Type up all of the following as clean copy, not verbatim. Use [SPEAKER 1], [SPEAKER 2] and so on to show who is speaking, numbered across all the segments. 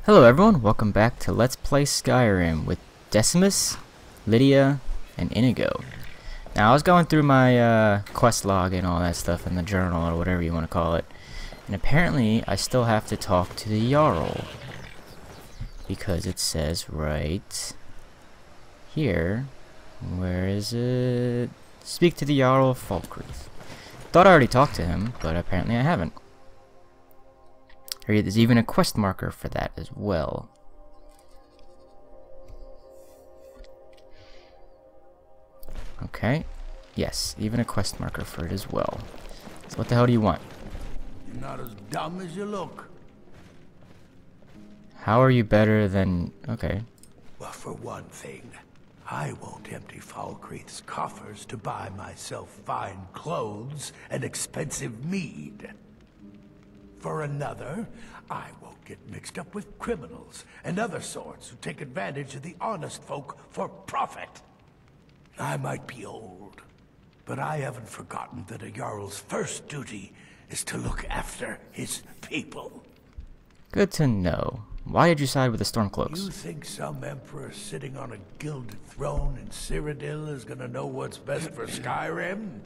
[SPEAKER 1] Hello everyone, welcome back to Let's Play Skyrim with Decimus, Lydia, and Inigo. Now I was going through my quest log and all that stuff in the journal or whatever you want to call it, and apparently I still have to talk to the Jarl. Because it says right here, where is it? Speak to the Jarl of Falkreath. Thought I already talked to him, but apparently I haven't. There's even a quest marker for that as well. Okay. Yes, even a quest marker for it as well. So what the hell do you want?
[SPEAKER 2] You're not as dumb as you look.
[SPEAKER 1] How are you better than... Okay.
[SPEAKER 2] Well, for one thing, I won't empty Falkreath's coffers to buy myself fine clothes and expensive mead. For another, I won't get mixed up with criminals and other sorts who take advantage of the honest folk for profit. I might be old, but I haven't forgotten that a Jarl's first duty is to look after his people.
[SPEAKER 1] Good to know. Why did you side with the Stormcloaks?
[SPEAKER 2] You think some emperor sitting on a gilded throne in Cyrodiil is gonna know what's best for Skyrim?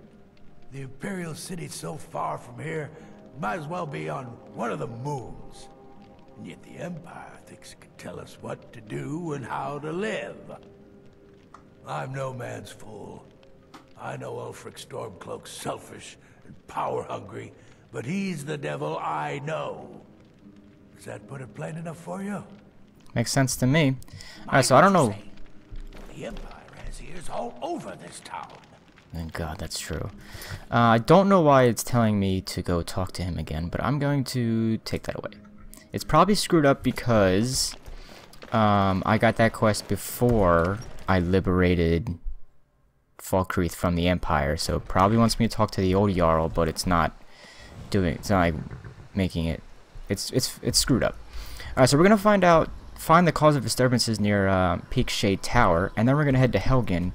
[SPEAKER 2] The Imperial City's so far from here, might as well be on one of the moons. And yet the Empire thinks it can tell us what to do and how to live. I'm no man's fool. I know Ulfric Stormcloak's selfish and power-hungry, but he's the devil I know. Does that put it plain enough for you?
[SPEAKER 1] Makes sense to me. Alright, so I don't know...
[SPEAKER 2] The Empire has ears all over this town.
[SPEAKER 1] Thank God, that's true. I don't know why it's telling me to go talk to him again, but I'm going to take that away. It's probably screwed up because I got that quest before I liberated Falkreath from the Empire, so it probably wants me to talk to the old Jarl, but it's not doing. It's not like making it. It's screwed up. All right, so we're gonna find the cause of disturbances near Peak Shade Tower, and then we're gonna head to Helgen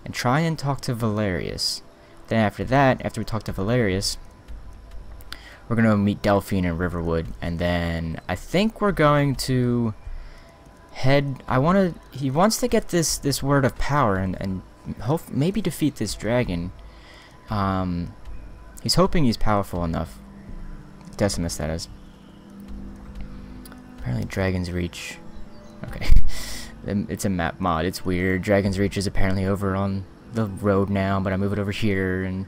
[SPEAKER 1] and try and talk to Valerius. Then after that, after we talk to Valerius, we're going to meet Delphine in Riverwood, and then I think we're going to head... he wants to get this word of power and maybe defeat this dragon. He's hoping he's powerful enough. Decimus, that is. Apparently Dragon's Reach. Okay. It's a map mod. It's weird. Dragon's Reach is apparently over on the road now, but I move it over here, and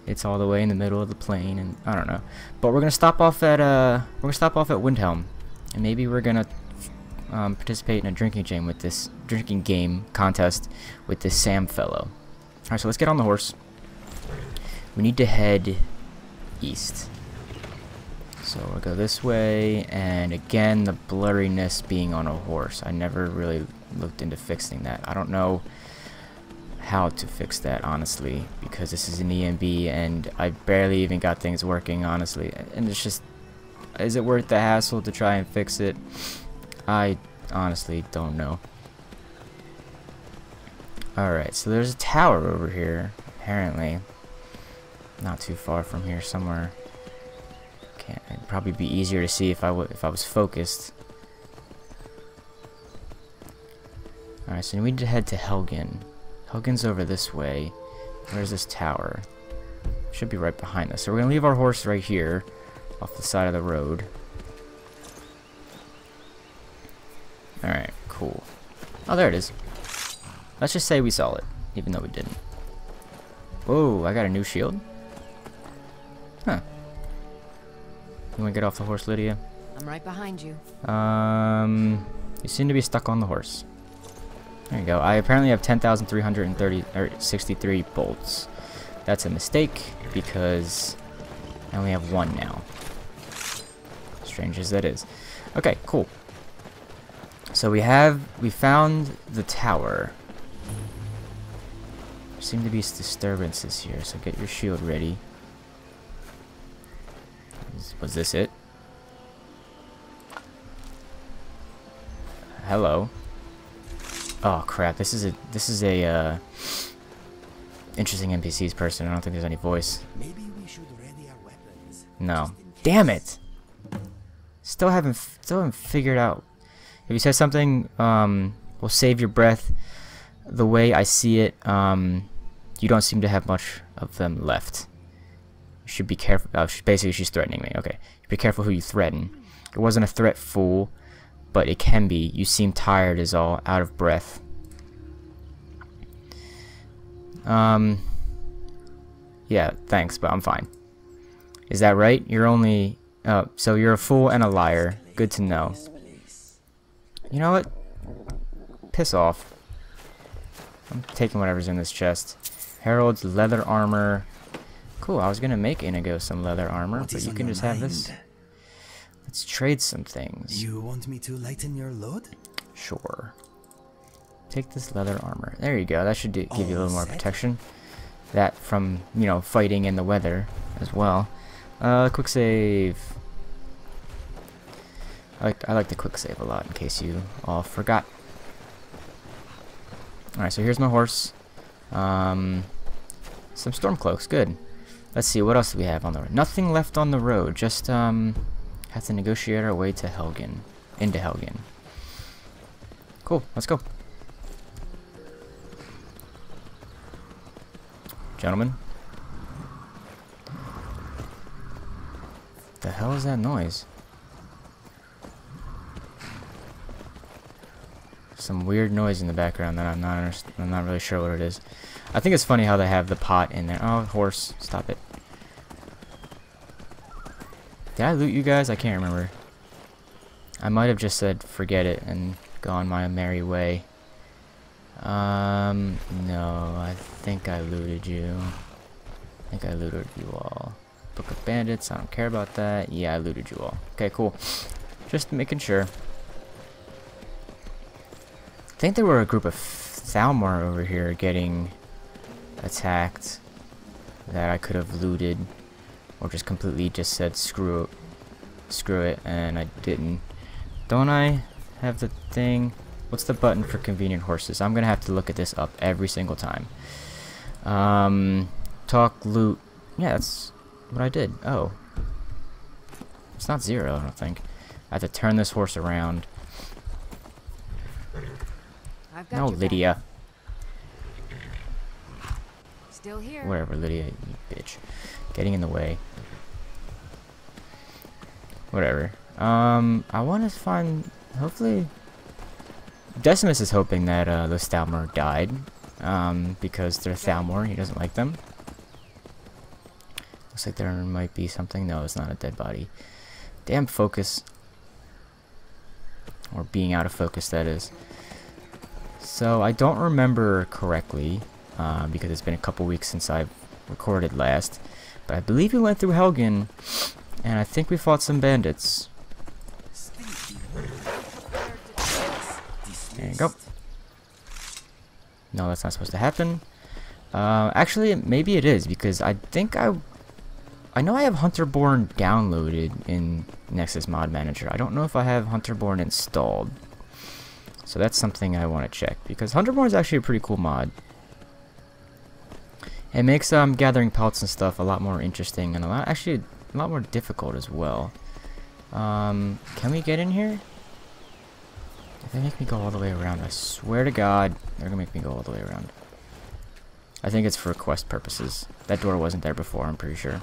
[SPEAKER 1] it's all the way in the middle of the plain, and I don't know. But we're gonna stop off at Windhelm, and maybe we're gonna participate in a drinking game contest with this Sam fellow. All right, so let's get on the horse. We need to head east. So we'll go this way, and again, the blurriness being on a horse. I never really looked into fixing that. I don't know how to fix that, honestly, because this is an EMB, and I barely even got things working, honestly. And it's just, is it worth the hassle to try and fix it? I honestly don't know. Alright, so there's a tower over here, apparently. Not too far from here, somewhere. It'd probably be easier to see if I was focused. Alright, so we need to head to Helgen. Helgen's over this way. Where's this tower? Should be right behind us. So we're gonna leave our horse right here, off the side of the road. Alright, cool. Oh, there it is. Let's just say we saw it, even though we didn't. Whoa, I got a new shield? Huh. You wanna get off the horse, Lydia?
[SPEAKER 3] I'm right behind you.
[SPEAKER 1] You seem to be stuck on the horse. There you go. I apparently have 10,363 bolts. That's a mistake because I only have one now. Strange as that is. Okay, cool. So we found the tower. There seem to be disturbances here, so get your shield ready. Was this it? Hello. Oh crap! This is a interesting NPC's person. I don't think there's any voice.
[SPEAKER 2] Maybe we should ready our weapons.
[SPEAKER 1] No. Damn it! Still haven't figured out If you said something, will save your breath. The way I see it, you don't seem to have much of them left. You should be careful. Basically, she's threatening me. Okay. Be careful who you threaten. It wasn't a threat, fool, but it can be. You seem tired is all, out of breath. Yeah, thanks, but I'm fine. Is that right? You're only... so you're a fool and a liar. Good to know. You know what? Piss off. I'm taking whatever's in this chest. Harold's leather armor. Cool, I was gonna make Inigo some leather armor, but you can just have this. Let's trade some things.
[SPEAKER 3] You want me to lighten your load?
[SPEAKER 1] Sure. Take this leather armor. There you go. That should give you a little more protection. That from, you know, fighting in the weather as well. Quick save. I like the quick save a lot in case you all forgot. Alright, so here's my horse. Some storm cloaks. Good. Let's see, what else do we have on the road? Nothing left on the road. Just, have to negotiate our way to Helgen. Into Helgen. Cool, let's go. Gentlemen. The hell is that noise? Some weird noise in the background that I'm not really sure what it is. I think it's funny how they have the pot in there. Oh, horse, stop it. Did I loot you guys? I can't remember. I might have just said forget it and gone my merry way. No, I think I looted you. I think I looted you all. Book of Bandits, I don't care about that. Yeah, I looted you all. Okay, cool. Just making sure. I think there were a group of Thalmor over here getting attacked that I could have looted, or just completely just said screw it, and I didn't. Don't I have the thing? What's the button for convenient horses? I'm gonna have to look at this up every single time. Talk, loot. Yeah, that's what I did. Oh. It's not 0, I don't think. I have to turn this horse around. No, Lydia.
[SPEAKER 4] Still here.
[SPEAKER 1] Whatever, Lydia, you bitch. Getting in the way. Whatever. I want to find... Hopefully... Decimus is hoping that those Thalmor died. Because they're Thalmor, he doesn't like them. Looks like there might be something. No, it's not a dead body. Damn focus. Or being out of focus, that is. So, I don't remember correctly, because it's been a couple weeks since I've recorded last. But I believe we went through Helgen, and I think we fought some bandits. There you go. No, that's not supposed to happen. Actually, maybe it is, because I think I know I have Hunterborn downloaded in Nexus Mod Manager. I don't know if I have Hunterborn installed. So that's something I want to check, because Hunterborn is actually a pretty cool mod. It makes gathering pelts and stuff a lot more interesting, and actually a lot more difficult as well. Can we get in here? If they make me go all the way around, I swear to God, they're gonna make me go all the way around. I think it's for quest purposes. That door wasn't there before, I'm pretty sure.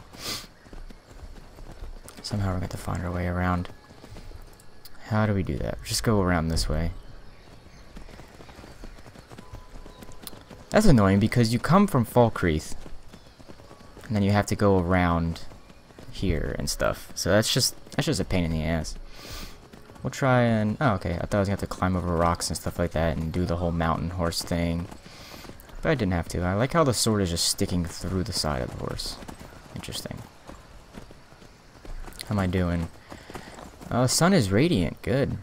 [SPEAKER 1] Somehow we're going to find our way around. How do we do that? Just go around this way. That's annoying because you come from Falkreath, and then you have to go around here and stuff. So that's just a pain in the ass. We'll try and... Oh, okay. I thought I was going to have to climb over rocks and stuff like that and do the whole mountain horse thing. But I didn't have to. I like how the sword is just sticking through the side of the horse. Interesting. How am I doing? Sun is radiant. Good.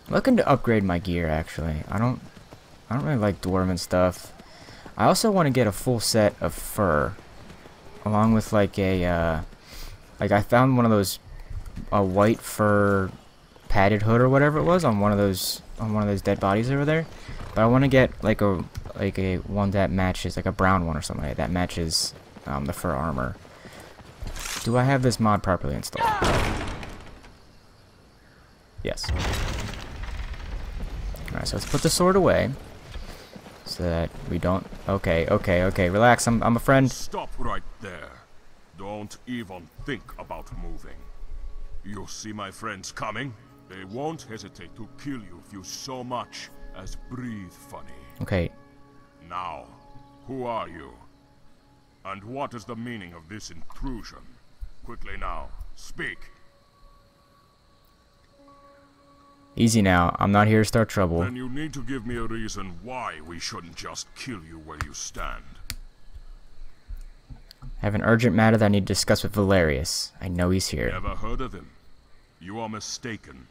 [SPEAKER 1] I'm looking to upgrade my gear, actually. I don't really like dwarven stuff. I also want to get a full set of fur. Along with like a... like I found one of those... a white fur padded hood or whatever it was on one of those dead bodies over there. But I want to get like a one that matches, like a brown one or something like that matches the fur armor. Do I have this mod properly installed? Yes. Alright, so let's put the sword away. So that we don't... Okay, relax, I'm a friend.
[SPEAKER 5] Stop right there. Don't even think about moving. You see my friends coming? They won't hesitate to kill you if you so much as breathe funny.
[SPEAKER 1] Okay.
[SPEAKER 5] Now, who are you? And what is the meaning of this intrusion? Quickly now, speak.
[SPEAKER 1] Easy now, I'm not here to start trouble.
[SPEAKER 5] Then you need to give me a reason why we shouldn't just kill you where you stand.
[SPEAKER 1] I have an urgent matter that I need to discuss with Valerius. I know he's here.
[SPEAKER 5] Never heard of him? You are mistaken.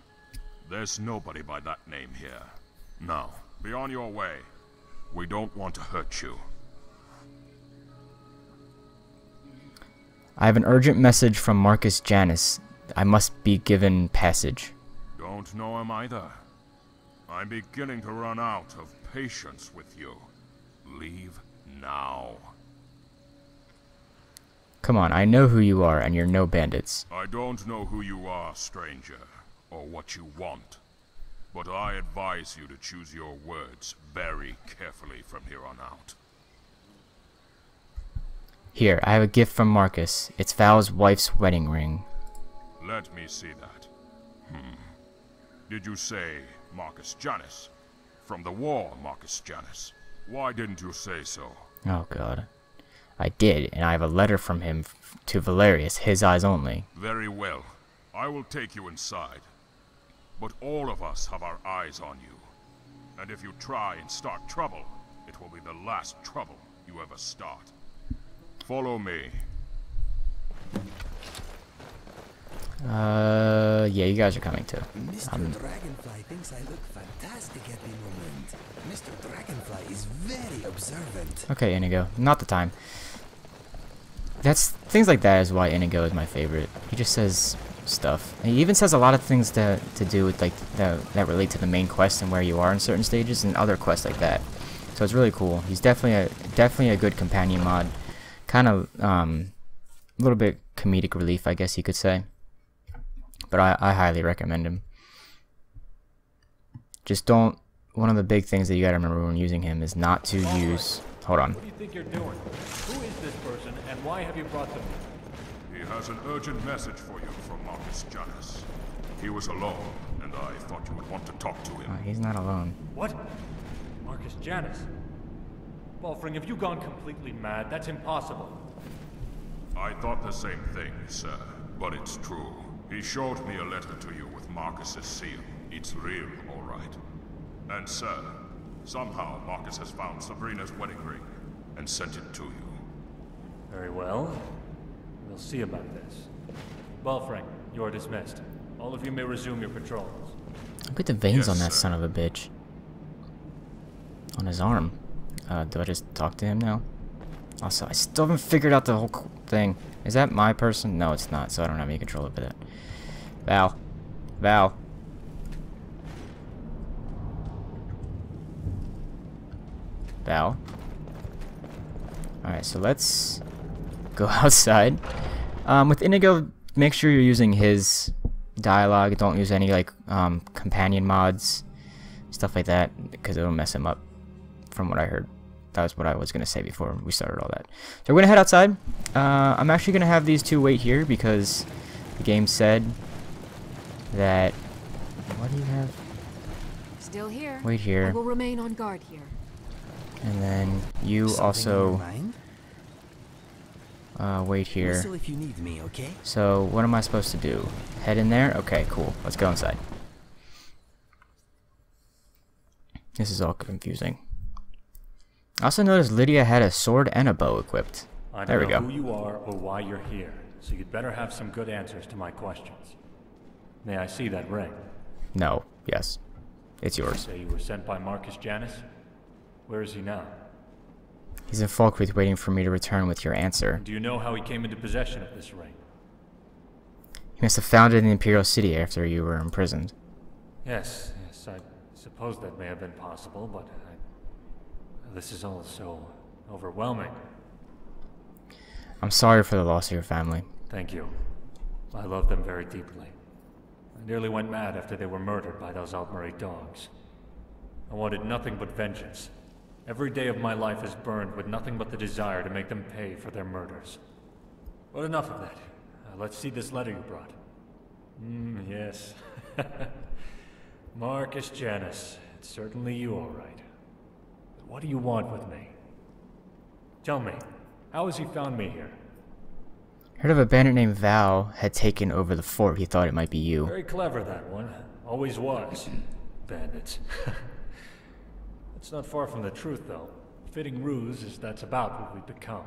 [SPEAKER 5] There's nobody by that name here. Now, be on your way. We don't want to hurt you.
[SPEAKER 1] I have an urgent message from Marcus Janus. I must be given passage.
[SPEAKER 5] Don't know him either. I'm beginning to run out of patience with you. Leave now.
[SPEAKER 1] Come on, I know who you are, and you're no bandits.
[SPEAKER 5] I don't know who you are, stranger, or what you want. But I advise you to choose your words very carefully from here on out.
[SPEAKER 1] Here, I have a gift from Marcus. It's Val's wife's wedding ring.
[SPEAKER 5] Let me see that. Did you say Marcus Janus? From the war, Marcus Janus. Why didn't you say so?
[SPEAKER 1] Oh god. I did, and I have a letter from him to Valerius, his eyes only.
[SPEAKER 5] Very well. I will take you inside. But all of us have our eyes on you. And if you try and start trouble, it will be the last trouble you ever start. Follow me.
[SPEAKER 1] Yeah, you guys are coming too.
[SPEAKER 3] Mr. Dragonfly thinks I look fantastic at the moment. Mr. Dragonfly is very observant.
[SPEAKER 1] Okay, Inigo. Not the time. That's things like that is why Inigo is my favorite. He just says stuff. And he even says a lot of things to do with like that relate to the main quest and where you are in certain stages and other quests like that. So it's really cool. He's definitely a good companion mod. Kind of a little bit comedic relief, I guess you could say. But I highly recommend him. Just don't. One of the big things that you gotta remember when using him is not to use. Hold on.
[SPEAKER 6] What do you think you're doing? Who is this person, and why have you brought them?
[SPEAKER 5] He has an urgent message for you from Marcus Janus. He was alone, and I thought you would want to talk to him.
[SPEAKER 1] Oh, he's not alone.
[SPEAKER 6] What? Marcus Janus? Balfring, have you gone completely mad? That's impossible.
[SPEAKER 5] I thought the same thing, sir, but it's true. He showed me a letter to you with Marcus's seal. It's real, all right. And sir, somehow Marcus has found Sabrina's wedding ring and sent it to you.
[SPEAKER 6] Very well. We'll see about this. Balfring, you're dismissed. All of you may resume your patrols.
[SPEAKER 1] Look at the veins
[SPEAKER 5] Yes,
[SPEAKER 1] on that
[SPEAKER 5] sir.
[SPEAKER 1] son of a bitch. On his arm. Do I just talk to him now? Also, I still haven't figured out the whole thing. Is that my person? No, it's not, so I don't have any control over that. Val. Val. Val. Alright, so let's go outside. With Inigo, make sure you're using his dialogue. Don't use any, like, companion mods. Stuff like that, because it'll mess him up, from what I heard. That was what I was going to say before we started all that. So we're going to head outside. I'm actually going to have these two wait here because the game said that... What do you have?
[SPEAKER 4] Still here.
[SPEAKER 1] Wait
[SPEAKER 4] I
[SPEAKER 1] here.
[SPEAKER 4] will remain on guard here.
[SPEAKER 1] And then you also wait here.
[SPEAKER 3] Whistle if you need me, okay?
[SPEAKER 1] So what am I supposed to do? Head in there? Okay, cool. Let's go inside. This is all confusing. I also noticed Lydia had a sword and a bow equipped.
[SPEAKER 6] I
[SPEAKER 1] There we
[SPEAKER 6] don't
[SPEAKER 1] go.
[SPEAKER 6] know who you are or why you're here, so you'd better have some good answers to my questions. May I see that ring?
[SPEAKER 1] No. Yes. It's yours.
[SPEAKER 6] Say you were sent by Marcus Janus? Where is he now?
[SPEAKER 1] He's in Falkreath waiting for me to return with your answer.
[SPEAKER 6] Do you know how he came into possession of this ring?
[SPEAKER 1] He must have found it in the Imperial City after you were imprisoned.
[SPEAKER 6] Yes, I suppose that may have been possible, but this is all so overwhelming.
[SPEAKER 1] I'm sorry for the loss of your family.
[SPEAKER 6] Thank you. I love them very deeply. I nearly went mad after they were murdered by those Altmarine dogs. I wanted nothing but vengeance. Every day of my life is burned with nothing but the desire to make them pay for their murders. But enough of that. Let's see this letter you brought. Yes. Marcus Janus. It's certainly you, all right. But what do you want with me? Tell me, how has he found me here?
[SPEAKER 1] Heard of a bandit named Val had taken over the fort. He thought it might be you.
[SPEAKER 6] Very clever, that one. Always was. Bandits. It's not far from the truth, though. Fitting ruse is that's about what we've become.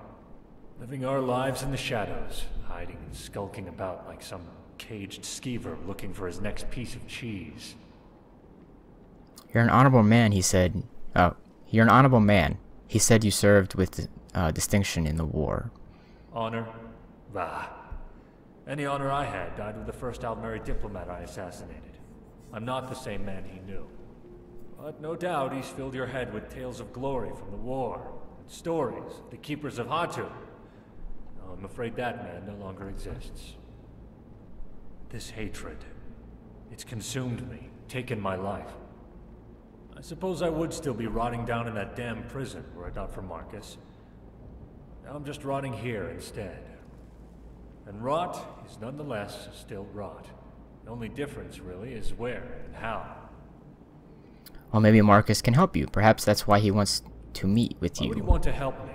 [SPEAKER 6] Living our lives in the shadows, hiding and skulking about like some caged skeever looking for his next piece of cheese.
[SPEAKER 1] You're an honorable man, he said. Oh, you're an honorable man. He said you served with distinction in the war.
[SPEAKER 6] Honor? Bah. Any honor I had died with the first Aldmeri diplomat I assassinated. I'm not the same man he knew. But no doubt he's filled your head with tales of glory from the war, and stories of the keepers of Hatu. No, I'm afraid that man no longer exists. This hatred, it's consumed me, taken my life. I suppose I would still be rotting down in that damn prison were it not for Marcus. Now I'm just rotting here instead. And rot is nonetheless still rot. The only difference, really, is where and how.
[SPEAKER 1] Well, maybe Marcus can help you. Perhaps that's why he wants to meet with
[SPEAKER 6] Why
[SPEAKER 1] you.
[SPEAKER 6] would he want to help me?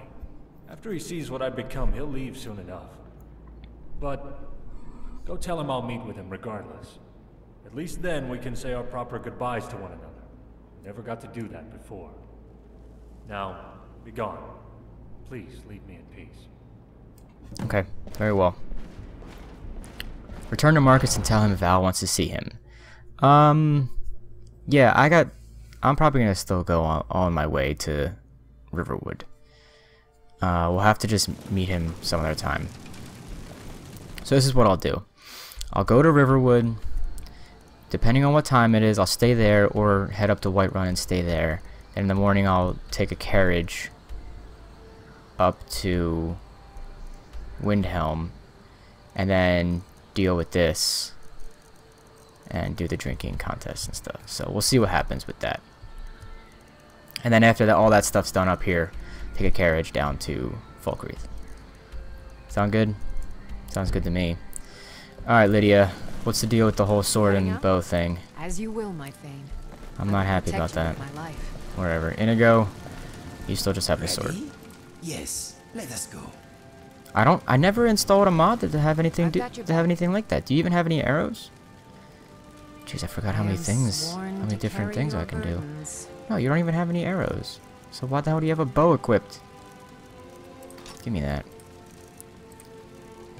[SPEAKER 6] After he sees what I've become, he'll leave soon enough. But go tell him I'll meet with him regardless. At least then we can say our proper goodbyes to one another. Never got to do that before. Now, be gone. Please leave me in peace.
[SPEAKER 1] Okay, very well. Return to Marcus and tell him Val wants to see him. Yeah, I'm probably gonna still go on my way to Riverwood. We'll have to just meet him some other time. So this is what I'll do. I'll go to Riverwood. Depending on what time it is, I'll stay there or head up to Whiterun and stay there. And in the morning, I'll take a carriage up to Windhelm and then deal with this and do the drinking contest and stuff. So we'll see what happens with that. And then after that, all that stuff's done up here, take a carriage down to Falkreath. Sound good? Sounds good to me. Alright, Lydia. What's the deal with the whole sword and bow thing?
[SPEAKER 4] As you will, my Thane.
[SPEAKER 1] I'm not happy about that.
[SPEAKER 4] My life.
[SPEAKER 1] Whatever. Inigo, you still just have the sword.
[SPEAKER 3] Yes, let us go.
[SPEAKER 1] I never installed a mod to have anything like that. Do you even have any arrows? Jeez, I forgot how many things, how many different things I can do. No, you don't even have any arrows. So why the hell do you have a bow equipped? Give me that.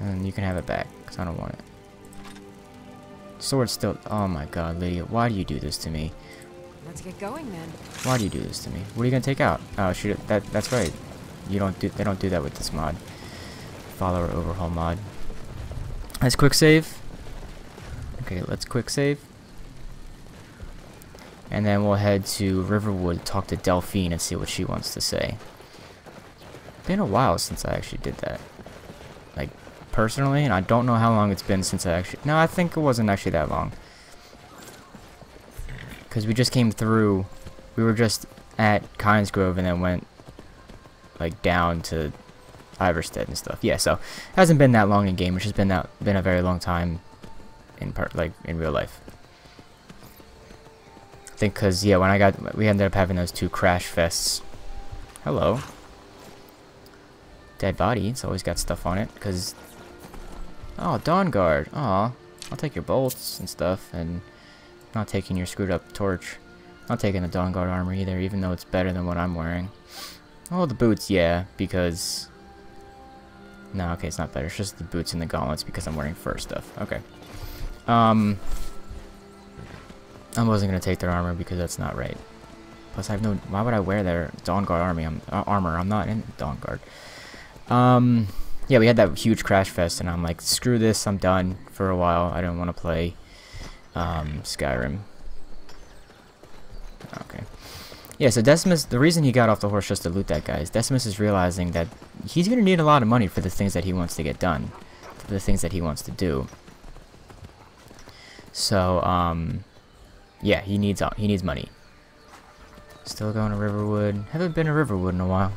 [SPEAKER 1] And you can have it back, because I don't want it. Sword still... Oh my god, Lydia, why do you do this to me?
[SPEAKER 4] Let's get going then.
[SPEAKER 1] Why do you do this to me? What are you gonna take out? Oh, shoot, that's right. They don't do that with this mod. Follower overhaul mod. Let's quick save. Okay, let's quick save. And then we'll head to Riverwood, talk to Delphine, and see what she wants to say. Been a while since I actually did that. Like, personally, and I don't know how long it's been since I actually... No, I think it wasn't actually that long. Because we just came through... We were just at Kynesgrove and then went, like, down to Iverstead and stuff. Yeah, so, it hasn't been that long in game. It's just been a very long time in real life. I think because, yeah, we ended up having those 2 crash fests. Hello. Dead body. It's always got stuff on it, because... Oh, Dawn Guard. Aw. I'll take your bolts and stuff, and not taking your screwed up torch. Not taking the Dawn Guard armor either, even though it's better than what I'm wearing. Oh, the boots, yeah, because... No, okay, it's not better. It's just the boots and the gauntlets because I'm wearing fur stuff. Okay. I wasn't going to take their armor because that's not right. Plus, I have no... Why would I wear their Dawn Guard armor? I'm not in Dawn Guard. Yeah, we had that huge crash fest, and I'm like, screw this, I'm done for a while. I don't want to play Skyrim. Okay. Yeah, so Decimus, the reason he got off the horse just to loot that guy is Decimus is realizing that he's going to need a lot of money for the things that he wants to get done. For the things that he wants to do. So, yeah, he needs money. Still going to Riverwood. Haven't been to Riverwood in a while.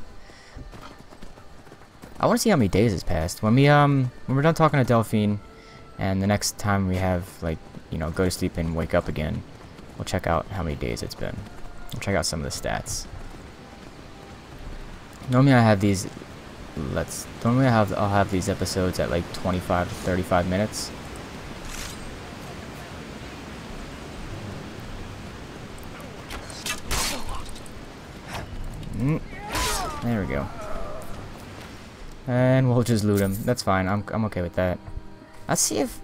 [SPEAKER 1] I want to see how many days has passed. When we're done talking to Delphine, and the next time we have, like, you know, go to sleep and wake up again, we'll check out how many days it's been. We'll check out some of the stats. Normally I have these. I'll have these episodes at like 25 to 35 minutes. There we go. And we'll just loot him. That's fine. I'm okay with that. Let's see if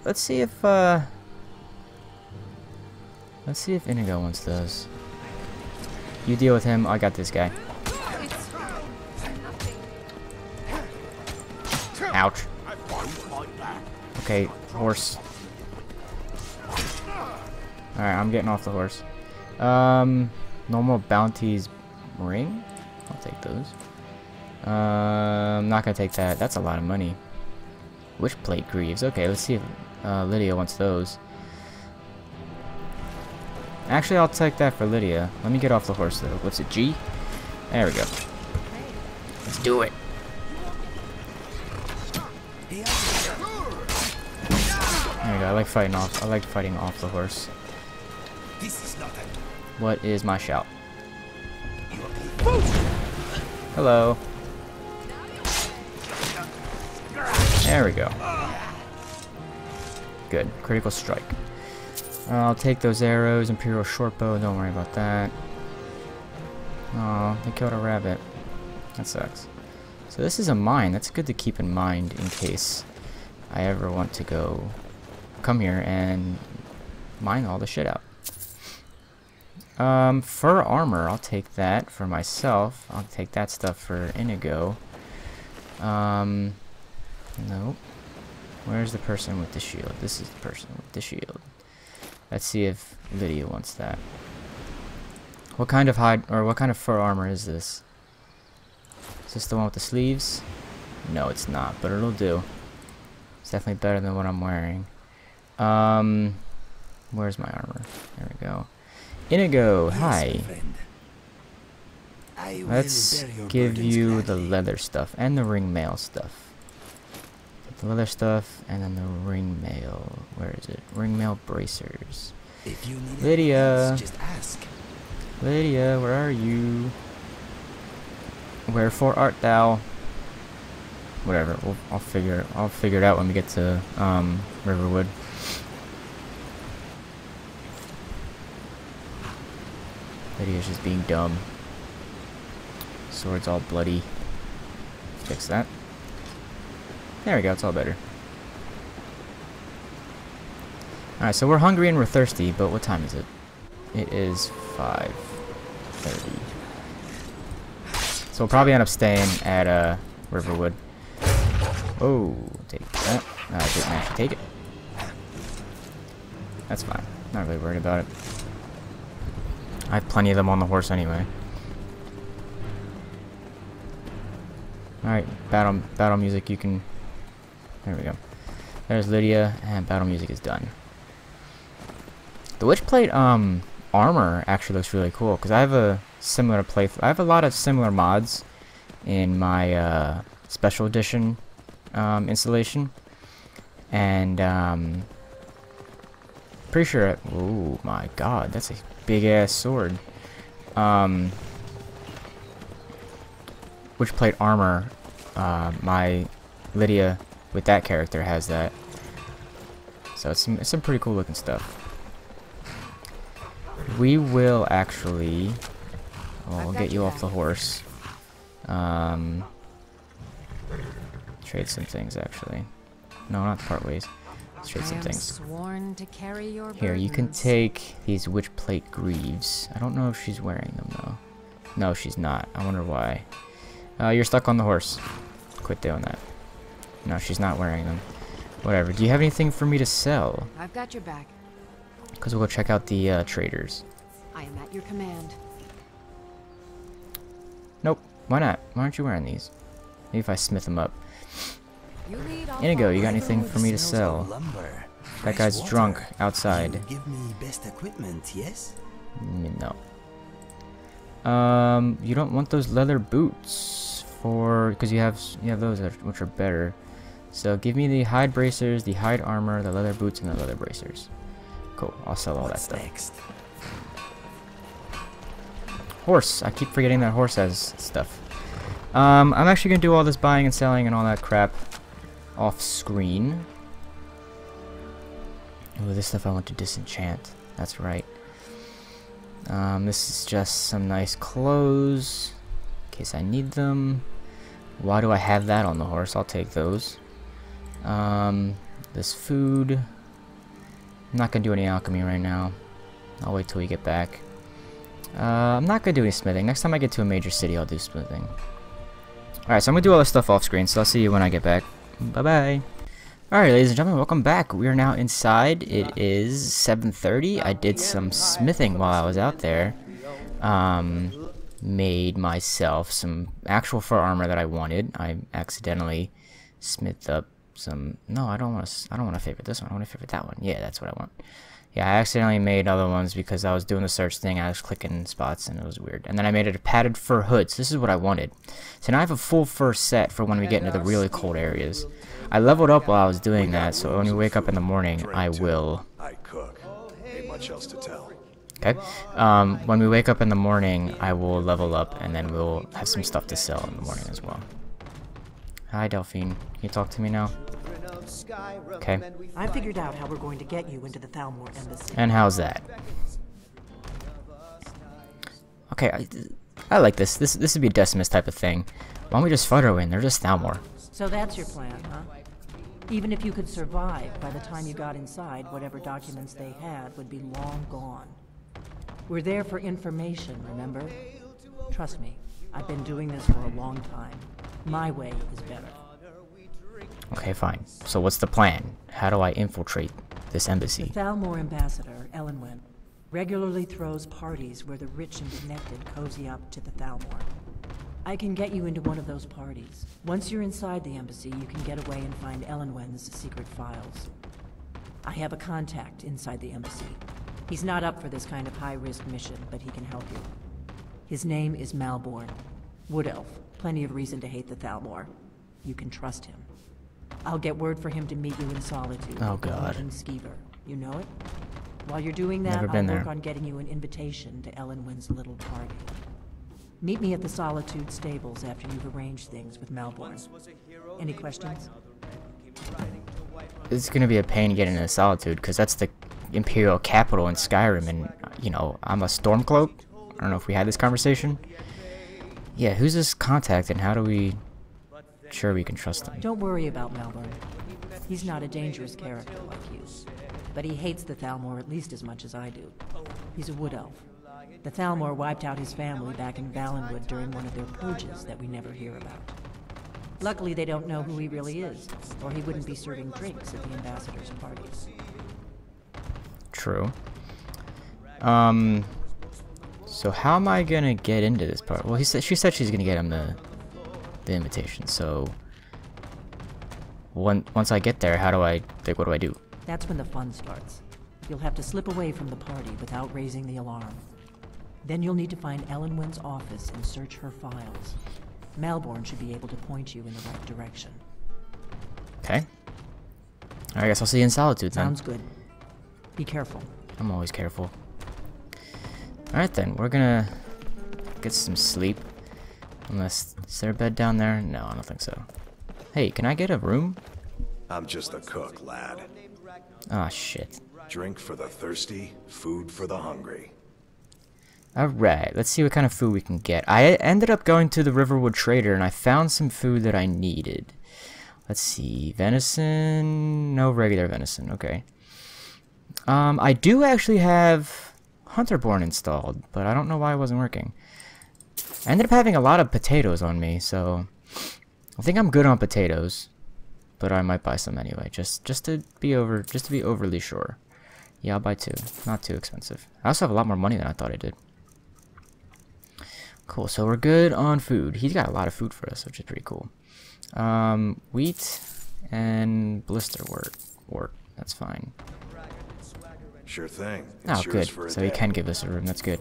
[SPEAKER 1] Inigo wants those. You deal with him. I got this guy. Ouch. Okay, horse. Alright, I'm getting off the horse. Normal bounties ring? I'll take those. I'm not gonna take that. That's a lot of money. Which plate greaves? Okay, let's see if Lydia wants those. Actually, I'll take that for Lydia. Let me get off the horse though. What's it, G? There we go. Let's do it. There we go. I like fighting off the horse. What is my shout? Hello. There we go. Good. Critical strike. I'll take those arrows. Imperial shortbow. Don't worry about that. Oh, they killed a rabbit. That sucks. So this is a mine. That's good to keep in mind in case I ever want to come here and mine all the shit out. Fur armor. I'll take that for myself. I'll take that stuff for Inigo. Nope. Where's the person with the shield? This is the person with the shield. Let's see if Lydia wants that. What kind of fur armor is this? Is this the one with the sleeves? No, it's not, but it'll do. It's definitely better than what I'm wearing. Where's my armor? There we go. Inigo, hi. Let's give you the leather stuff and the ring mail stuff. The leather stuff and then the ring mail. Where is it? Ring mail bracers. Lydia.
[SPEAKER 3] Just ask.
[SPEAKER 1] Lydia, where are you? Wherefore art thou? Whatever. I'll figure it out when we get to Riverwood. Lydia's just being dumb. Sword's all bloody. Fix that. There we go, it's all better. Alright, so we're hungry and we're thirsty, but what time is it? It is 5:30. So we'll probably end up staying at Riverwood. Oh, take that. I didn't actually take it. That's fine. Not really worried about it. I have plenty of them on the horse anyway. Alright, battle music, you can... There we go. There's Lydia, and battle music is done. The witch plate armor actually looks really cool, because I have a similar plate. I have a lot of similar mods in my special edition installation. And pretty sure... Oh my god, that's a big ass sword. Witch plate armor, my Lydia with that character has that. So it's some pretty cool looking stuff. We will actually... Well, we'll get you off the horse. Trade some things, actually. No, not part ways. Let's trade some things.
[SPEAKER 4] Sworn to carry your
[SPEAKER 1] Here, you can
[SPEAKER 4] burdens.
[SPEAKER 1] take these witch plate greaves. I don't know if she's wearing them, though. No, she's not. I wonder why. You're stuck on the horse. Quit doing that. No, she's not wearing them. Whatever. Do you have anything for me to sell?
[SPEAKER 4] I've got your back.
[SPEAKER 1] Because we'll go check out the traders.
[SPEAKER 4] I am at your command.
[SPEAKER 1] Nope. Why not? Why aren't you wearing these? Maybe if I smith them up.
[SPEAKER 4] You lead, I'll
[SPEAKER 1] Inigo, you got
[SPEAKER 4] follow.
[SPEAKER 1] anything for me to sell? That guy's drunk outside.
[SPEAKER 3] You give me best equipment, yes?
[SPEAKER 1] No. You don't want those leather boots because you have those which are better. So give me the hide bracers, the hide armor, the leather boots, and the leather bracers. Cool. I'll sell all that stuff.
[SPEAKER 3] Next?
[SPEAKER 1] Horse. I keep forgetting that horse has stuff. I'm actually gonna do all this buying and selling and all that crap off screen. Oh, this stuff I want to disenchant. That's right. This is just some nice clothes in case I need them. Why do I have that on the horse? I'll take those. This food. I'm not gonna do any alchemy right now. I'll wait till we get back. I'm not gonna do any smithing. Next time I get to a major city, I'll do smithing. Alright, so I'm gonna do all this stuff off screen, so I'll see you when I get back. Bye-bye. Alright, ladies and gentlemen, welcome back. We are now inside. It is 7:30. I did some smithing while I was out there. Made myself some actual fur armor that I wanted. I accidentally smithed up some... No, I don't want to favorite this one. I want to favorite that one. Yeah, that's what I want. Yeah, I accidentally made other ones because I was doing the search thing. I was clicking spots and it was weird. And then I made it a padded fur hood. So this is what I wanted. So now I have a full fur set for when we get into the really cold areas. I leveled up while I was doing that, so when we wake up in the morning, I will...
[SPEAKER 7] I cook. Ain't much else to tell.
[SPEAKER 1] Okay. When we wake up in the morning, I will level up, and then we'll have some stuff to sell in the morning as well. Hi, Delphine. Can you talk to me now? Okay.
[SPEAKER 8] I figured out how we're going to get you into the Thalmor embassy.
[SPEAKER 1] And how's that? Okay, I like this. This would be a Decimus type of thing. Why don't we just fight our way in? They're just Thalmor.
[SPEAKER 8] So that's your plan, huh? Even if you could survive, by the time you got inside, whatever documents they had would be long gone. We're there for information, remember? Trust me, I've been doing this for a long time. My way is better.
[SPEAKER 1] Okay, fine. So what's the plan? How do I infiltrate this
[SPEAKER 8] The
[SPEAKER 1] embassy?
[SPEAKER 8] Thalmor ambassador, Elenwen, regularly throws parties where the rich and connected cozy up to the Thalmor. I can get you into one of those parties. Once you're inside the embassy, you can get away and find Elenwen's secret files. I have a contact inside the embassy. He's not up for this kind of high-risk mission, but he can help you. His name is Malborn. Wood Elf. Plenty of reason to hate the Thalmor. You can trust him. I'll get word for him to meet you in Solitude.
[SPEAKER 1] Oh, God.
[SPEAKER 8] In Skyrim. You know it? While you're doing that,
[SPEAKER 1] Never
[SPEAKER 8] I'll
[SPEAKER 1] been
[SPEAKER 8] work
[SPEAKER 1] there.
[SPEAKER 8] on getting you an invitation to Elenwen's little party. Meet me at the Solitude stables after you've arranged things with Malborn. Any questions?
[SPEAKER 1] It's gonna be a pain getting into Solitude, because that's the Imperial capital in Skyrim, and, you know, I'm a Stormcloak. I don't know if we had this conversation. Yeah, who's this contact, and how do we... Sure we can trust him.
[SPEAKER 8] Don't worry about Malborn. He's not a dangerous character like you. But he hates the Thalmor at least as much as I do. He's a wood elf. The Thalmor wiped out his family back in Valenwood during one of their purges that we never hear about. Luckily, they don't know who he really is, or he wouldn't be serving drinks at the ambassador's parties.
[SPEAKER 1] True. So how am I gonna get into this part? Well, she said she's gonna get him the invitation, so... Once I get there, what do I do?
[SPEAKER 8] That's when the fun starts. You'll have to slip away from the party without raising the alarm. Then you'll need to find Elenwen's office and search her files. Malborn should be able to point you in the right direction.
[SPEAKER 1] Okay. I guess I'll see you in Solitude then.
[SPEAKER 8] Sounds good. Be careful.
[SPEAKER 1] I'm always careful. Alright then, we're gonna get some sleep. Unless, is there a bed down there? No, I don't think so. Hey, can I get a room?
[SPEAKER 7] I'm just a cook, lad.
[SPEAKER 1] Ah, shit.
[SPEAKER 7] Drink for the thirsty, food for the hungry.
[SPEAKER 1] Alright, let's see what kind of food we can get. I ended up going to the Riverwood trader and I found some food that I needed. Let's see, venison, no regular venison, okay. I do actually have Hunterborn installed, but I don't know why it wasn't working. I ended up having a lot of potatoes on me, so I think I'm good on potatoes, but I might buy some anyway, just to be overly sure. Yeah, I'll buy 2. Not too expensive. I also have a lot more money than I thought I did. Cool, so we're good on food. He's got a lot of food for us, which is pretty cool. Wheat and blister wort. That's fine.
[SPEAKER 7] Sure thing.
[SPEAKER 1] Oh,
[SPEAKER 7] It's yours
[SPEAKER 1] good.
[SPEAKER 7] for a
[SPEAKER 1] So he
[SPEAKER 7] day.
[SPEAKER 1] can give us a room. That's good.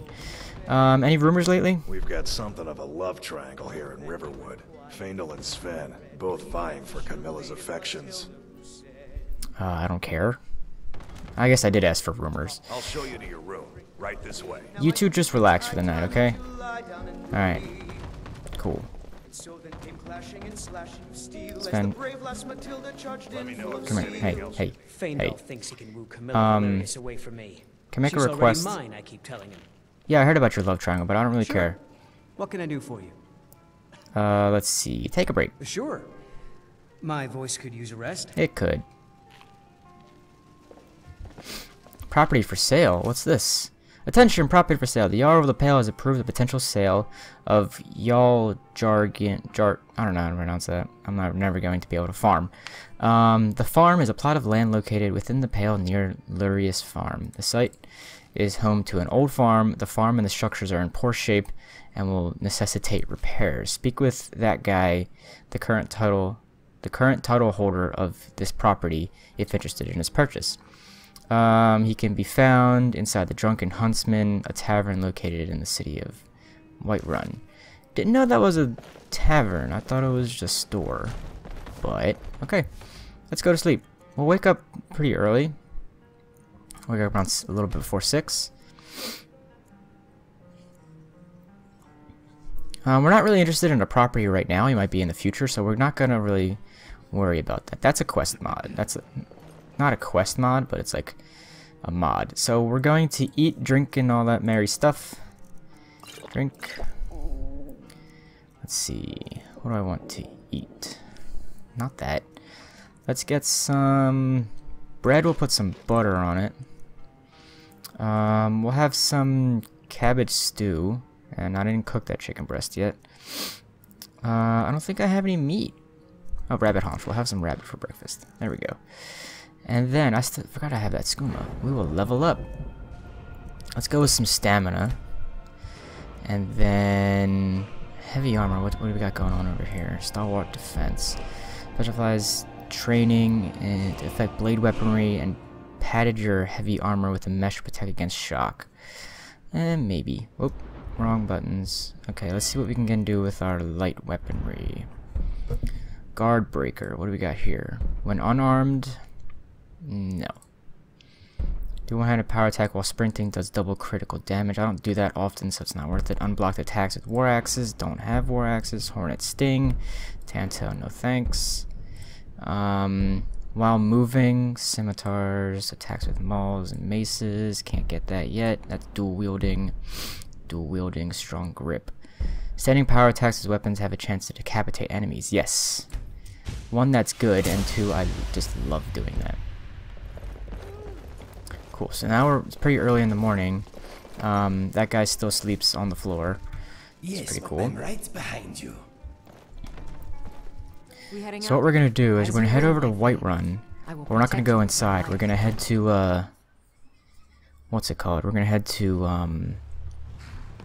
[SPEAKER 1] Any rumors lately?
[SPEAKER 7] We've got something of a love triangle here in Riverwood. Faendal and Sven, both vying for Camilla's affections.
[SPEAKER 1] I don't care. I guess I did ask for rumors.
[SPEAKER 7] I'll show you to your room. Right this way.
[SPEAKER 1] You two just relax for the night, okay? Alright. Cool. Sven.
[SPEAKER 7] Let me know if
[SPEAKER 1] Come
[SPEAKER 7] there's
[SPEAKER 1] here.
[SPEAKER 7] anything
[SPEAKER 1] Hey,
[SPEAKER 7] else.
[SPEAKER 1] hey.
[SPEAKER 9] Faendal thinks he can woo Camilla Valerius away from me.
[SPEAKER 1] Can I make a
[SPEAKER 9] She's
[SPEAKER 1] request?
[SPEAKER 9] already mine, I keep telling him.
[SPEAKER 1] Yeah, I heard about your love triangle, but I don't really
[SPEAKER 9] Sure.
[SPEAKER 1] care.
[SPEAKER 9] What can I do for you?
[SPEAKER 1] Let's see. Take a break.
[SPEAKER 9] Sure. My voice could use a rest.
[SPEAKER 1] It could. Property for sale. What's this? Attention, property for sale. The Jarl of the Pale has approved the potential sale of LtGeneralStore. I don't know how to pronounce that. I'm never going to be able to farm. The farm is a plot of land located within the Pale near Valerius Farm. The site is home to an old farm. The farm and the structures are in poor shape and will necessitate repairs. Speak with that guy, the current title holder of this property, if interested in its purchase. He can be found inside the Drunken Huntsman, a tavern located in the city of Whiterun. Didn't know that was a tavern. I thought it was just a store. But, okay. Let's go to sleep. We'll wake up pretty early. Wake up around a little bit before 6. We're not really interested in a property right now. He might be in the future, so we're not gonna really worry about that. That's a quest mod. That's not a quest mod, but it's like a mod. So we're going to eat, drink, and all that merry stuff. Drink. Let's see. What do I want to eat? Not that. Let's get some bread. We'll put some butter on it. We'll have some cabbage stew. And I didn't cook that chicken breast yet. I don't think I have any meat. Oh, rabbit haunch. We'll have some rabbit for breakfast. There we go. And then, I forgot I have that skooma. We will level up. Let's go with some stamina. And then, heavy armor. What do we got going on over here? Stalwart defense. Specialized training and to affect blade weaponry and padded your heavy armor with a mesh to protect against shock. And maybe. Whoop. Wrong buttons. Okay, let's see what we can do with our light weaponry. Guard breaker. What do we got here? When unarmed, no. Do one-handed power attack while sprinting does double critical damage. I don't do that often, so it's not worth it. Unblocked attacks with war axes. Don't have war axes. Hornet sting. Tantail, no thanks. While moving, scimitars, attacks with mauls and maces. Can't get that yet. That's dual wielding. Dual wielding, strong grip. Standing power attacks as weapons have a chance to decapitate enemies. Yes. One, that's good, and two, I just love doing that. Cool. So now it's pretty early in the morning. That guy still sleeps on the floor. It's pretty cool.
[SPEAKER 3] I'm right behind you.
[SPEAKER 1] So what we're gonna do is we're gonna head over to Whiterun. But we're not gonna go inside. We're gonna head to what's it called? We're gonna head to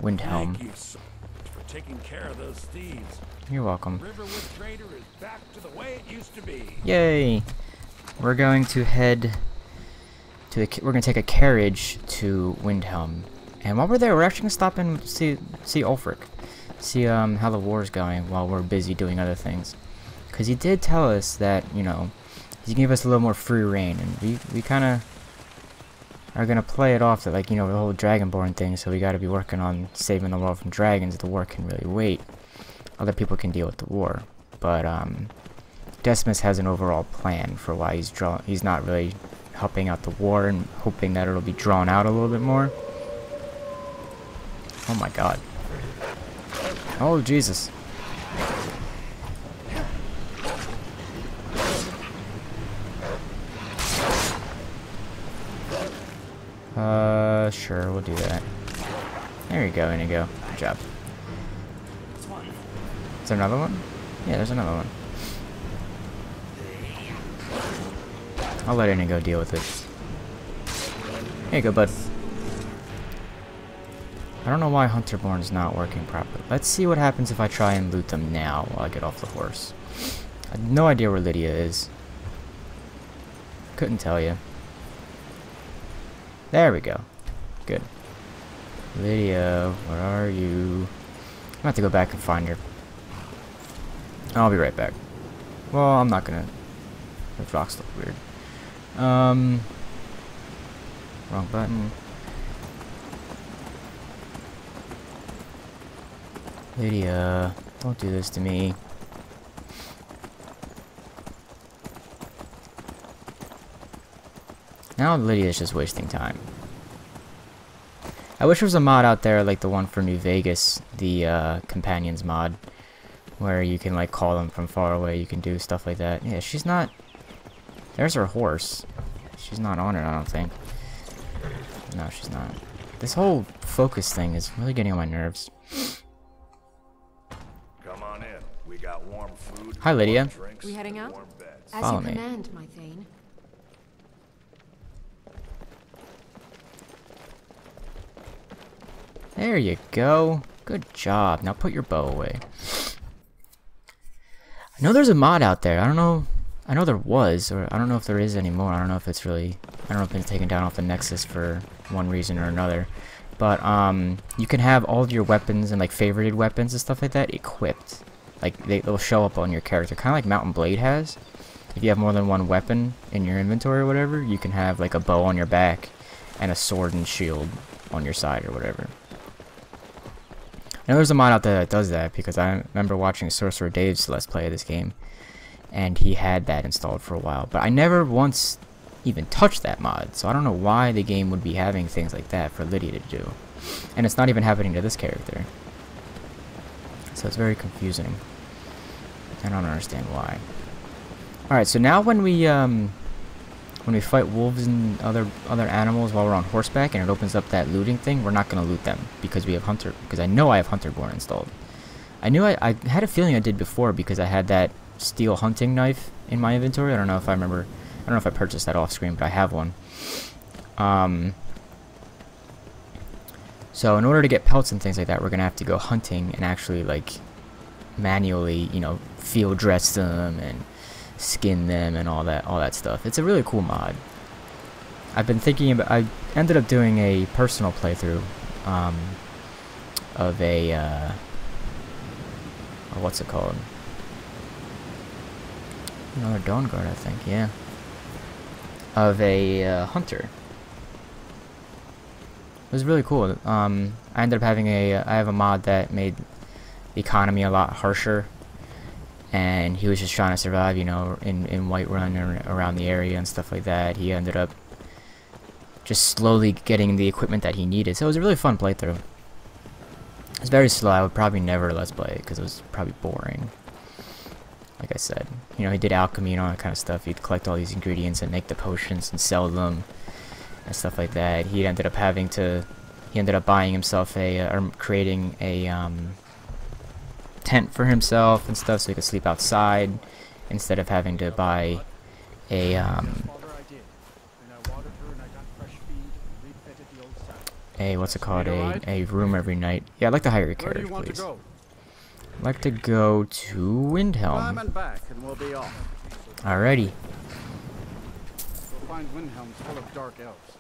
[SPEAKER 1] Windhelm.
[SPEAKER 2] Thank you so much for taking care of those thieves.
[SPEAKER 1] You're welcome.
[SPEAKER 2] Riverwood Trader is back to the way it used to be.
[SPEAKER 1] Yay! We're going to head to we're gonna take a carriage to Windhelm. And while we're there, we're actually gonna stop and see Ulfric. See how the war's going while we're busy doing other things. Cause he did tell us that, you know, he gave us a little more free reign, and we kinda are gonna play it off that, like, you know, the whole Dragonborn thing, so we gotta be working on saving the world from dragons. The war can really wait. Other people can deal with the war. But Decimus has an overall plan for why he's not really helping out the war and hoping that it'll be drawn out a little bit more. Oh my god. Oh Jesus. Sure, we'll do that. There you go, Inigo. Good job. Is there another one? Yeah, there's another one. I'll let Inigo deal with it. Here you go, bud. I don't know why Hunterborn's not working properly. Let's see what happens if I try and loot them now while I get off the horse. I have no idea where Lydia is. Couldn't tell you. There we go. Good. Lydia, where are you? I'm gonna have to go back and find her. I'll be right back. Well, I'm not gonna. The rocks look weird. Wrong button. Lydia, don't do this to me. Now Lydia's just wasting time. I wish there was a mod out there like the one for New Vegas, the Companions mod, where you can like call them from far away, you can do stuff like that. Yeah, she's not... There's her horse. She's not on it, I don't think. No, she's not. This whole focus thing is really getting on my nerves.
[SPEAKER 7] Come on in. We got warm food.
[SPEAKER 1] Hi, Lydia.
[SPEAKER 7] warm drinks,
[SPEAKER 4] We heading
[SPEAKER 7] and
[SPEAKER 4] out?
[SPEAKER 7] warm beds.
[SPEAKER 4] As
[SPEAKER 1] Follow
[SPEAKER 4] you
[SPEAKER 1] me.
[SPEAKER 4] command, my Thane.
[SPEAKER 1] There you go. Good job. Now put your bow away. I know there's a mod out there. I don't know. I know there was, or I don't know if there is anymore. I don't know if it's really... I don't know if it's been taken down off the Nexus for one reason or another. But, you can have all of your weapons and, like, favorited weapons and stuff like that equipped. Like, they'll show up on your character. Kind of like Mountain Blade has. If you have more than one weapon in your inventory or whatever, you can have, like, a bow on your back and a sword and shield on your side or whatever. I know there's a mod out there that does that, because I remember watching Sorcerer Dave's Let's Play of this game, and he had that installed for a while. But I never once even touched that mod, so I don't know why the game would be having things like that for Lydia to do. And it's not even happening to this character. So it's very confusing. I don't understand why. Alright, so now when we fight wolves and other animals while we're on horseback and it opens up that looting thing, we're not going to loot them because we have Hunter, because I know I have Hunterborn installed. I knew I had a feeling I did before because I had that steel hunting knife in my inventory. I don't know if I remember, I don't know if I purchased that off screen, but I have one. So in order to get pelts and things like that, we're going to have to go hunting and actually like manually, you know, field dress them and skin them and all that stuff. It's a really cool mod. I've been thinking about... I ended up doing a personal playthrough of a what's it called? Another Dawn Guard, I think. Yeah. Of a hunter. It was really cool. I ended up having I have a mod that made the economy a lot harsher. And he was just trying to survive, you know, in Whiterun or around the area and stuff like that. He ended up just slowly getting the equipment that he needed. So it was a really fun playthrough. It was very slow. I would probably never Let's Play it because it was probably boring. Like I said, you know, he did alchemy and all that kind of stuff. He'd collect all these ingredients and make the potions and sell them and stuff like that. He ended up buying himself or creating a tent for himself and stuff so he could sleep outside instead of having to buy a what's it called, a room every night. Yeah, I'd like to hire a carriage, please. I'd like to go to Windhelm. Alrighty.
[SPEAKER 10] You'll find Windhelm's full of dark elves.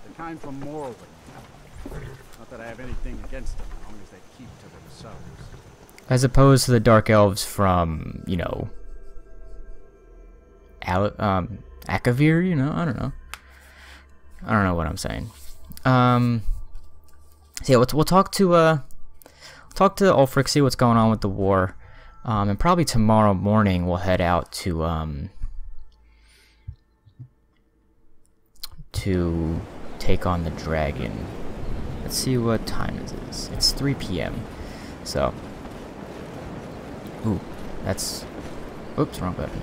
[SPEAKER 10] The kind from Morrowind. Not that I have anything against them, as long as they keep to themselves.
[SPEAKER 1] As opposed to the dark elves from, you know, Akavir, you know, I don't know. I don't know what I'm saying. So yeah, we'll talk to Ulfric, see what's going on with the war. And probably tomorrow morning we'll head out to take on the dragon. Let's see what time it is. It's 3 p.m. So ooh, that's... Oops, wrong button.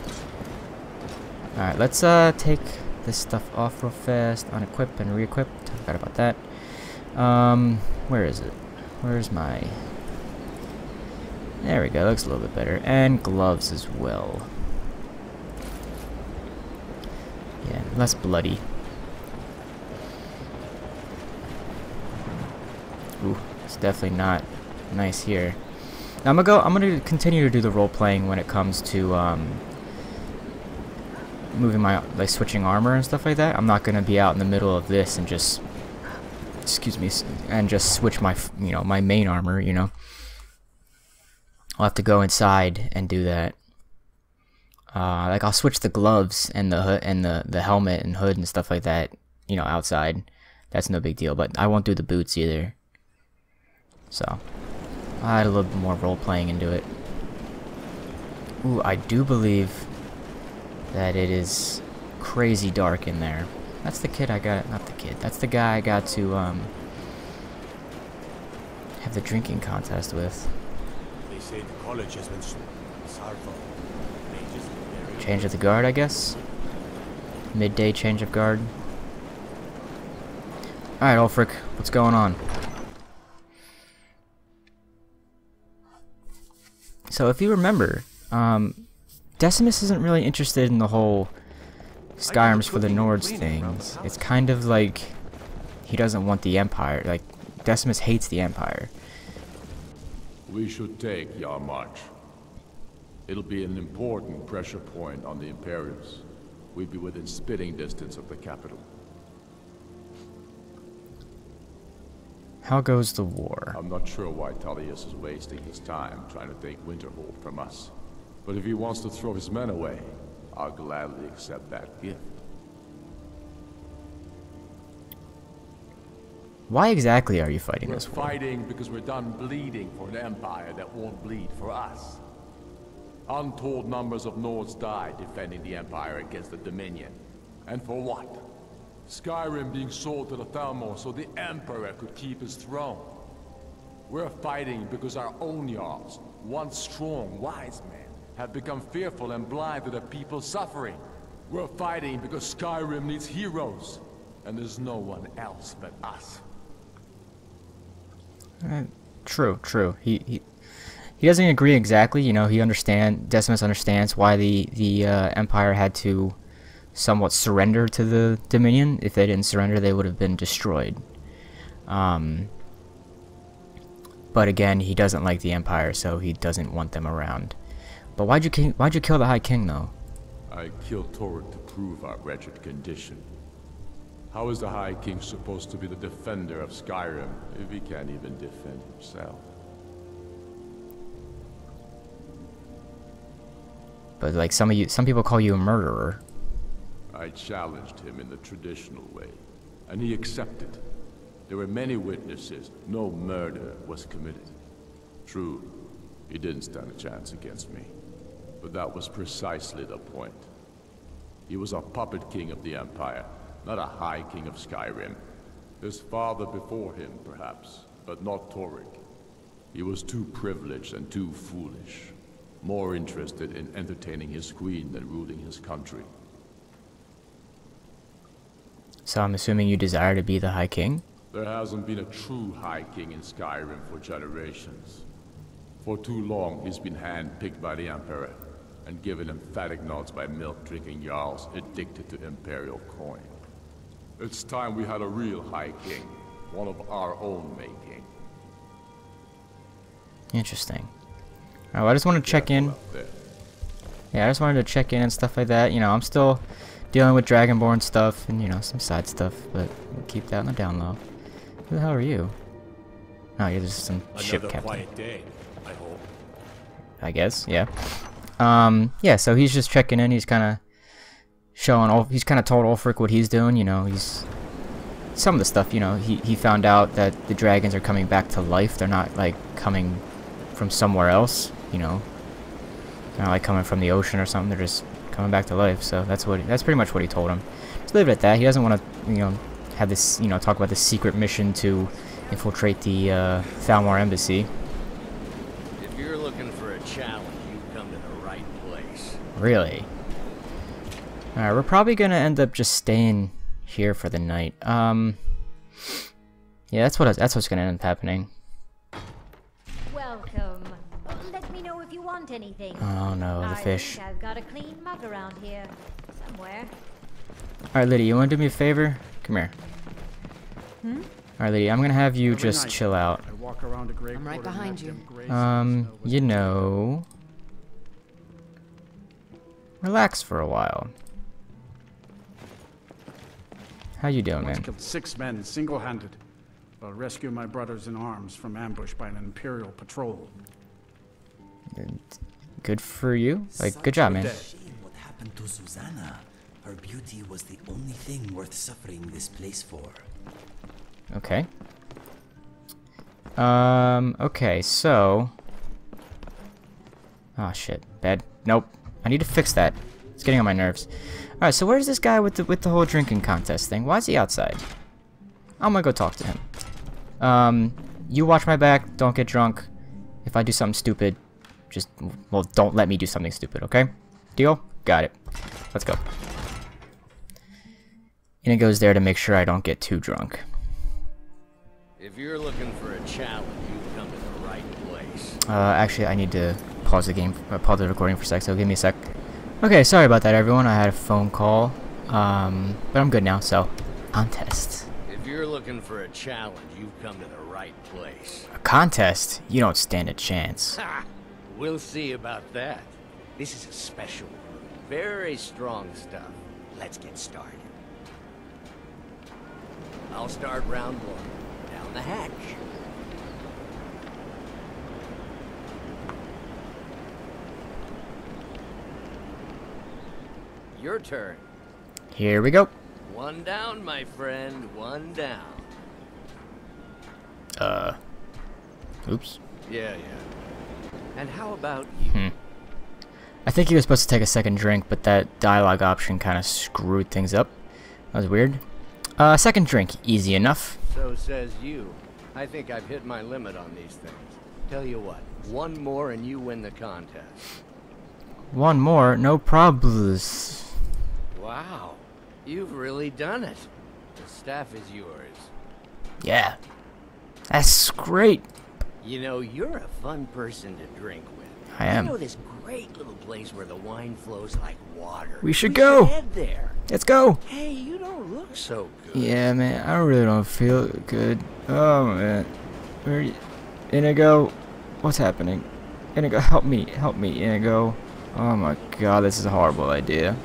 [SPEAKER 1] Alright, let's take this stuff off real fast. Unequip and re-equip. Forgot about that. Where is it? Where's my... There we go, looks a little bit better. And gloves as well. Yeah, less bloody. Ooh, it's definitely not nice here. Now I'm gonna continue to do the role playing when it comes to moving my switching armor and stuff like that. I'm not gonna be out in the middle of this and just excuse me, and just switch my, my main armor, I'll have to go inside and do that. Like I'll switch the gloves and the hood and the helmet and hood and stuff like that, outside. That's no big deal, but I won't do the boots either. So I had a little bit more role playing into it. Ooh, I do believe that it is crazy dark in there. That's the kid I got, not the kid. That's the guy I got to have the drinking contest with.
[SPEAKER 3] They say the college has been sorrowful.
[SPEAKER 1] Change of the guard, I guess. Midday change of guard. Alright, Ulfric, what's going on? So, if you remember, Decimus isn't really interested in the whole Skyrim's for the Nords things. It's kind of like he doesn't want the Empire. Like, Decimus hates the Empire.
[SPEAKER 11] We should take Yarmarch. It'll be an important pressure point on the Imperials. We'd be within spitting distance of the capital.
[SPEAKER 1] How goes the war?
[SPEAKER 11] I'm not sure why Tullius is wasting his time trying to take Winterhold from us. But if he wants to throw his men away, I'll gladly accept that gift.
[SPEAKER 1] Why exactly are you fighting
[SPEAKER 11] We're
[SPEAKER 1] this war?
[SPEAKER 11] fighting because we're done bleeding for an empire that won't bleed for us. Untold numbers of Nords died defending the Empire against the Dominion. And for what? Skyrim being sold to the Thalmor so the Emperor could keep his throne. We're fighting because our own Jarls, once strong, wise men, have become fearful and blind to the people's suffering. We're fighting because Skyrim needs heroes, and there's no one else but us.
[SPEAKER 1] True. He doesn't agree exactly. Decimus understands why the Empire had to somewhat surrender to the Dominion. If they didn't surrender, they would have been destroyed. But again, he doesn't like the Empire, so he doesn't want them around. But why'd you kill the High King, though?
[SPEAKER 11] I killed Torrik to prove our wretched condition. How is the High King supposed to be the defender of Skyrim if he can't even defend himself?
[SPEAKER 1] But like some people call you a murderer.
[SPEAKER 11] I challenged him in the traditional way, and he accepted. There were many witnesses. No murder was committed. True, he didn't stand a chance against me. But that was precisely the point. He was a puppet king of the Empire, not a High King of Skyrim. His father before him, perhaps, but not Torrik. He was too privileged and too foolish. More interested in entertaining his queen than ruling his country.
[SPEAKER 1] So I'm assuming you desire to be the High King?
[SPEAKER 11] There hasn't been a true High King in Skyrim for generations. For too long, he's been hand-picked by the Emperor, and given emphatic nods by milk-drinking Jarls addicted to Imperial coin. It's time we had a real High King, one of our own making.
[SPEAKER 1] Interesting. Alright, well, I just wanted to check in. Yeah, I just wanted to check in and stuff like that. I'm still dealing with Dragonborn stuff and, some side stuff, but we'll keep that on the down low. Who the hell are you? Oh, you're just some ship captain.
[SPEAKER 3] Quiet day, I hope.
[SPEAKER 1] I guess, yeah. Yeah, so he's just checking in. He's kind of he's kind of told Ulfric what he's doing, he's... Some of the stuff, he found out that the dragons are coming back to life. They're not, like, coming from somewhere else, They're not, like, coming from the ocean or something. They're just coming back to life. So that's pretty much what he told him. Just leave it at that. He doesn't want to, have this, talk about this secret mission to infiltrate the Thalmor embassy.
[SPEAKER 3] If you're looking for a challenge, you've come to the right place.
[SPEAKER 1] Really? Alright, we're probably gonna end up just staying here for the night. Yeah, that's what's gonna end up happening.
[SPEAKER 12] Welcome. Let me know if you want anything.
[SPEAKER 1] Oh no, the fish.
[SPEAKER 12] I've got a clean mug around here somewhere.
[SPEAKER 1] Alright, Lydia, you wanna do me a favor? Come here. Alright, Lydia, I'm gonna have you just chill out.
[SPEAKER 4] I'm right behind you.
[SPEAKER 1] Relax for a while. How you doing, man?
[SPEAKER 10] Killed 6 men single-handed. I'll rescue my brothers in arms from ambush by an Imperial patrol.
[SPEAKER 1] Good for you. Like, good job, man.
[SPEAKER 3] Shame what happened to Susanna. Her beauty was the only thing worth suffering this place for.
[SPEAKER 1] Okay. Okay, so... Oh, shit. Bad. Nope. I need to fix that. It's getting on my nerves. Alright, so where's this guy with the whole drinking contest thing? Why is he outside? I'm gonna go talk to him. You watch my back. Don't get drunk. If I do something stupid, just... Well, don't let me do something stupid, okay? Deal? Got it. Let's go. And it goes there to make sure I don't get too drunk.
[SPEAKER 13] If you're looking for a challenge, you've come to the right place.
[SPEAKER 1] Actually, I need to pause the game, pause the recording for a sec, so give me a sec. Okay, sorry about that, everyone. I had a phone call, but I'm good now, so... Contest.
[SPEAKER 13] If you're looking for a challenge, you've come to the right place.
[SPEAKER 1] A contest? You don't stand a chance.
[SPEAKER 13] Ha! We'll see about that. This is a special one. Very strong stuff. Let's get started. I'll start round one. Down the hatch. Your turn.
[SPEAKER 1] Here we go.
[SPEAKER 13] One down, my friend. One down.
[SPEAKER 1] Oops.
[SPEAKER 13] Yeah. And how about you?
[SPEAKER 1] I think he was supposed to take a second drink, but that dialogue option kind of screwed things up. That was weird. Second drink. Easy enough.
[SPEAKER 13] So says you. I think I've hit my limit on these things. Tell you what, one more and you win the contest.
[SPEAKER 1] One more, no problems.
[SPEAKER 13] Wow, you've really done it. The staff is yours.
[SPEAKER 1] Yeah. That's great.
[SPEAKER 13] You know, you're a fun person to drink with.
[SPEAKER 1] I am.
[SPEAKER 13] You know this great little place where the wine flows like water.
[SPEAKER 1] We should go.
[SPEAKER 13] Head there.
[SPEAKER 1] Let's go.
[SPEAKER 13] Hey, you don't look so good.
[SPEAKER 1] Yeah, man, I really don't feel good. Oh, man. Where are you? Inigo, what's happening? Inigo, help me, Inigo. Oh my god, this is a horrible idea.